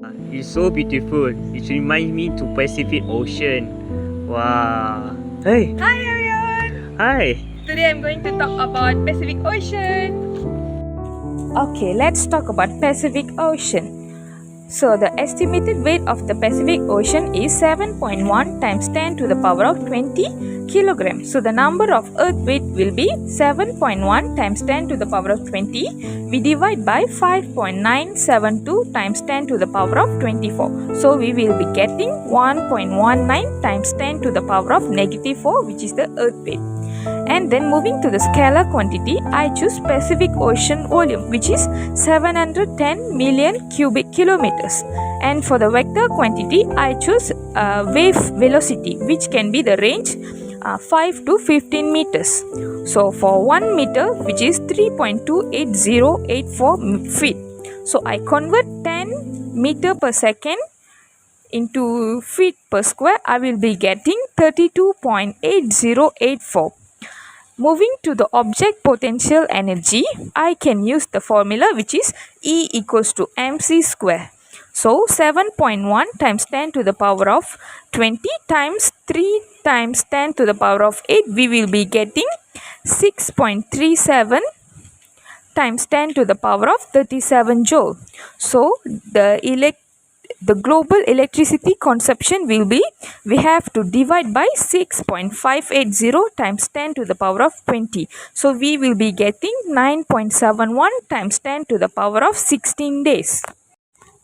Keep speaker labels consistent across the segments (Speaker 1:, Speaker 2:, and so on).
Speaker 1: It's so beautiful. It reminds me to Pacific Ocean. Wow. Hey.
Speaker 2: Hi everyone!
Speaker 1: Hi.
Speaker 2: Today I'm going to talk about Pacific Ocean. Okay, let's talk about Pacific Ocean. So the estimated weight of the Pacific Ocean is 7.1 times 10 to the power of 20 kilograms. So the number of earth weight will be 7.1 times 10 to the power of 20. We divide by 5.972 times 10 to the power of 24. So we will be getting 1.19 times 10 to the power of negative 4, which is the earth weight. And then moving to the scalar quantity, I choose Pacific Ocean volume, which is 710 million cubic kilometers. And for the vector quantity, I choose wave velocity, which can be the range 5 to 15 meters. So for 1 meter, which is 3.28084 feet. So I convert 10 meter per second into feet per square. I will be getting 32.8084. Moving to the object potential energy, I can use the formula, which is E equals to mc square. So 7.1 times 10 to the power of 20 times 3 times 10 to the power of 8, we will be getting 6.37 times 10 to the power of 37 joule. So the global electricity consumption will be, we have to divide by 6.580 times 10 to the power of 20. So we will be getting 9.71 times 10 to the power of 16 days.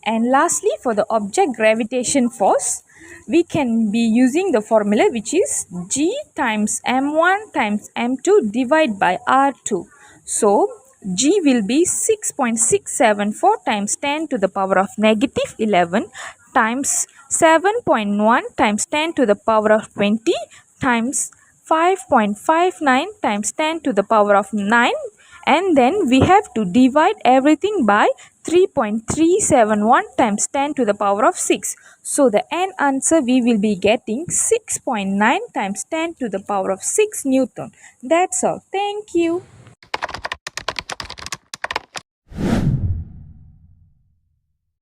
Speaker 2: And lastly, for the object gravitation force, we can be using the formula, which is G times m1 times m2 divided by r2. So G will be 6.674 times 10 to the power of negative 11 times 7.1 times 10 to the power of 20 times 5.59 times 10 to the power of 9, and then we have to divide everything by 3.371 times 10 to the power of 6. So the end answer we will be getting 6.9 times 10 to the power of 6 Newton. That's all. Thank you.